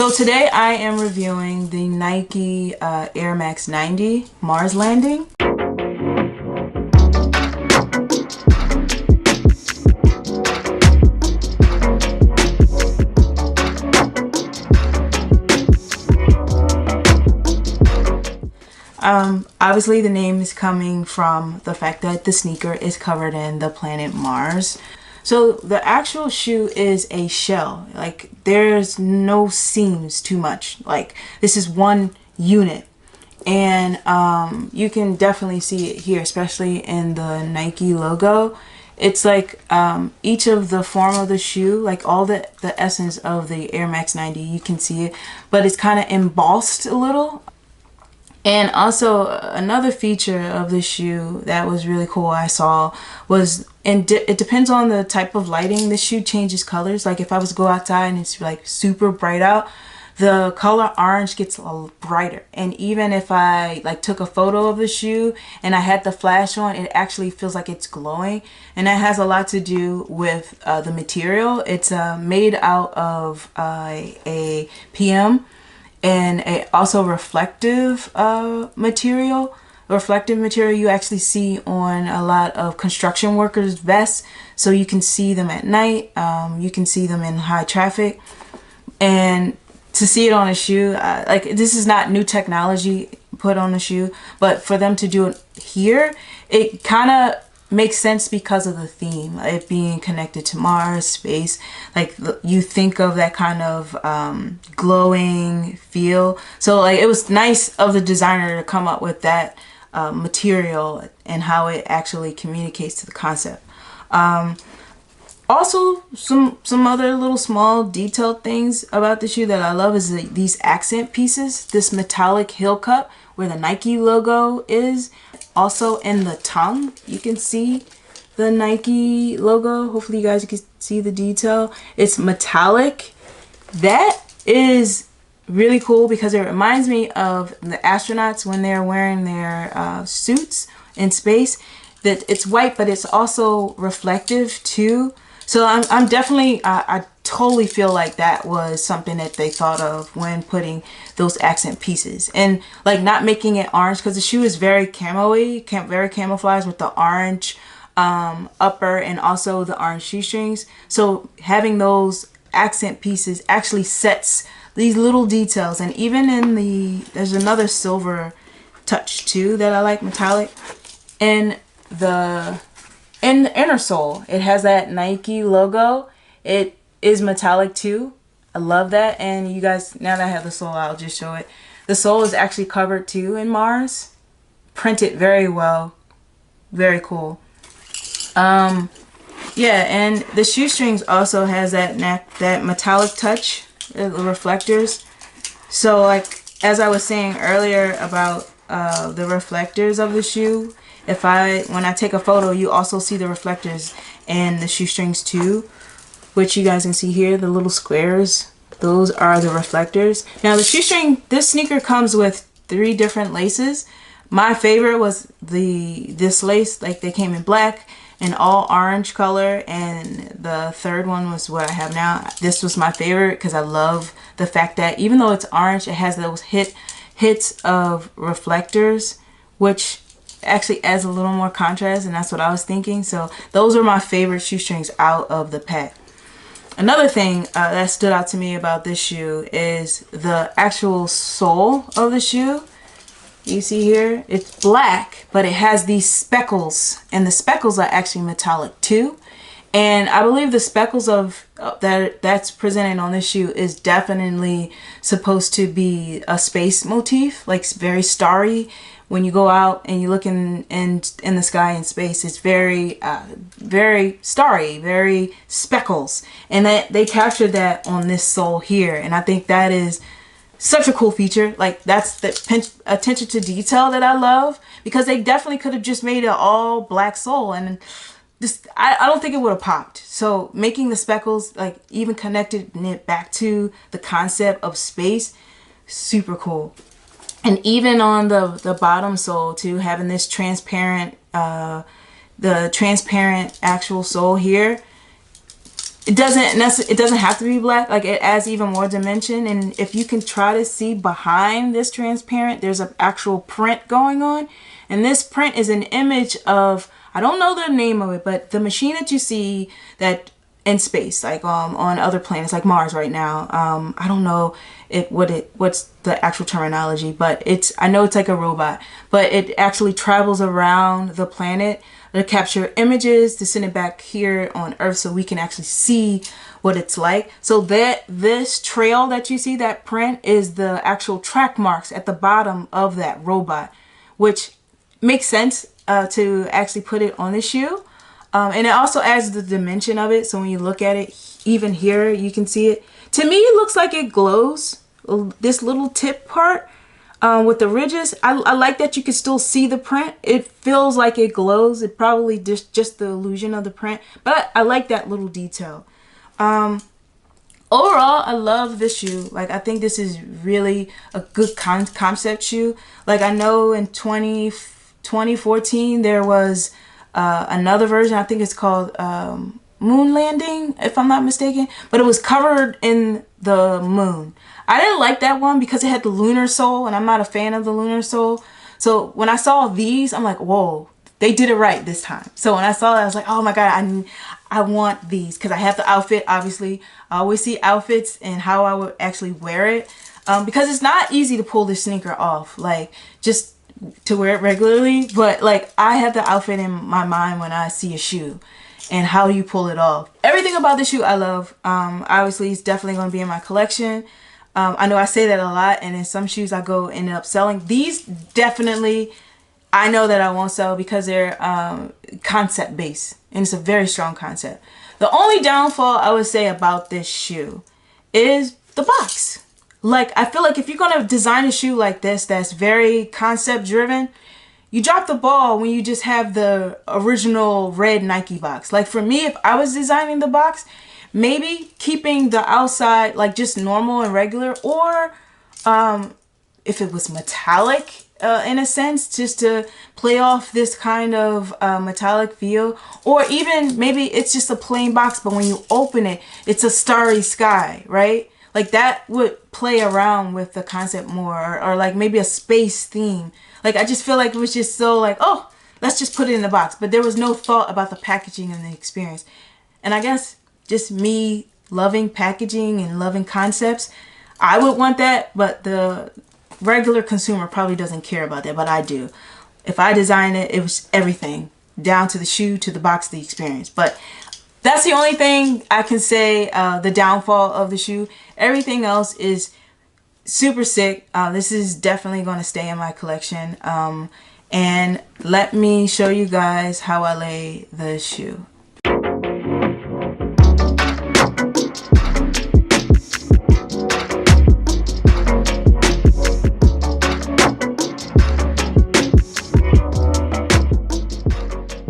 So today I am reviewing the Nike Air Max 90 Mars Landing. Obviously the name is coming from the fact that the sneaker is covered in the planet Mars. So the actual shoe is a shell. Like, there's no seams too much. Like, this is one unit. And you can definitely see it here, especially in the Nike logo. It's like each of the form of the shoe, like all the essence of the Air Max 90, you can see it. But it's kind of embossed a little. And also another feature of the shoe that was really cool I saw was, and it depends on the type of lighting, the shoe changes colors. Like if I was to go outside and it's like super bright out, the color orange gets a little brighter. And even if I like took a photo of the shoe and I had the flash on, it actually feels like it's glowing. And that has a lot to do with the material. It's made out of a PM and also reflective material. Reflective material you actually see on a lot of construction workers' vests, so you can see them at night. You can see them in high traffic, and to see it on a shoe, like, this is not new technology put on the shoe, but for them to do it here, it kind of makes sense because of the theme, it being connected to Mars, space. Like, you think of that kind of glowing feel. So like, it was nice of the designer to come up with that material and how it actually communicates to the concept. Also, some other little small detailed things about the shoe that I love is these accent pieces. This metallic heel cup where the Nike logo is. Also in the tongue, you can see the Nike logo. Hopefully you guys can see the detail. It's metallic. That is really cool because it reminds me of the astronauts when they're wearing their suits in space. That it's white, but it's also reflective too. So I'm definitely, I totally feel like that was something that they thought of when putting those accent pieces. And like, not making it orange, because the shoe is very camo-y, very camouflaged with the orange upper and also the orange shoestrings. So having those accent pieces actually sets these little details. And even in there's another silver touch too that I like, metallic. And the inner sole, it has that Nike logo. It is metallic too. I love that. And you guys, now that I have the sole, I'll just show it. The sole is actually covered too in Mars. Printed very well. Very cool. Yeah, and the shoestrings also has that metallic touch, the reflectors. So like, as I was saying earlier about the reflectors of the shoe, when I take a photo, you also see the reflectors and the shoestrings too, which you guys can see here, the little squares. Those are the reflectors. Now the shoestring, this sneaker comes with 3 different laces. My favorite was this lace, like they came in black and all orange color, and the third one was what I have now. This was my favorite because I love the fact that even though it's orange, it has those hits of reflectors, which actually adds a little more contrast, and that's what I was thinking. So those are my favorite shoestrings out of the pack. Another thing that stood out to me about this shoe is the actual sole of the shoe. You see here, it's black, but it has these speckles, and the speckles are actually metallic too. And I believe the speckles of that's presented on this shoe is definitely supposed to be a space motif, like very starry. When you go out and you look in the sky in space, it's very starry, very speckles, and that they captured that on this sole here. And I think that is such a cool feature. Like, that's the attention to detail that I love, because they definitely could have just made an all black sole and just, I don't think it would have popped. So making the speckles, like, even connected it back to the concept of space, super cool. And even on the bottom sole too, having this transparent, the transparent actual sole here, it doesn't have to be black. Like, it adds even more dimension. And if you can try to see behind this transparent, there's an actual print going on. And this print is an image of, I don't know the name of it, but the machine that you see that in space, like on other planets like Mars right now. I don't know what's the actual terminology, but I know it's like a robot, but it actually travels around the planet to capture images to send it back here on Earth so we can actually see what it's like. So that this trail that you see, that print, is the actual track marks at the bottom of that robot, which makes sense to actually put it on the shoe. And it also adds the dimension of it. So when you look at it, even here, you can see it. To me, it looks like it glows, this little tip part with the ridges. I like that you can still see the print. It feels like it glows. It probably just the illusion of the print, but I like that little detail. Overall, I love this shoe. Like, I think this is really a good concept shoe. Like, I know in 2014 there was another version. I think it's called Moon Landing, if I'm not mistaken, but it was covered in the moon. I didn't like that one because it had the lunar sole, and I'm not a fan of the lunar sole. So when I saw these, I'm like, whoa, they did it right this time. So when I saw that, I was like, oh my God, I want these, because I have the outfit. Obviously, I always see outfits and how I would actually wear it, because it's not easy to pull this sneaker off, like, just to wear it regularly. But like, I have the outfit in my mind when I see a shoe, and how do you pull it off. Everything about the shoe I love. Obviously, it's definitely going to be in my collection. I know I say that a lot, and in some shoes I end up selling. These definitely, I know that I won't sell because they're concept based, and it's a very strong concept. The only downfall I would say about this shoe is the box. Like, I feel like if you're going to design a shoe like this that's very concept driven, you drop the ball when you just have the original red Nike box. Like, for me, if I was designing the box, maybe keeping the outside like just normal and regular, or if it was metallic in a sense, just to play off this kind of metallic feel. Or even maybe it's just a plain box, but when you open it, it's a starry sky, right? Like, that would play around with the concept more. Or like maybe a space theme. Like, I just feel like it was just so like, oh, let's just put it in the box. But there was no thought about the packaging and the experience. And I guess just me loving packaging and loving concepts, I would want that, but the regular consumer probably doesn't care about that, but I do. If I design it, it was everything, down to the shoe, to the box, the experience. But that's the only thing I can say, the downfall of the shoe. Everything else is super sick. This is definitely going to stay in my collection. And let me show you guys how I lay the shoe.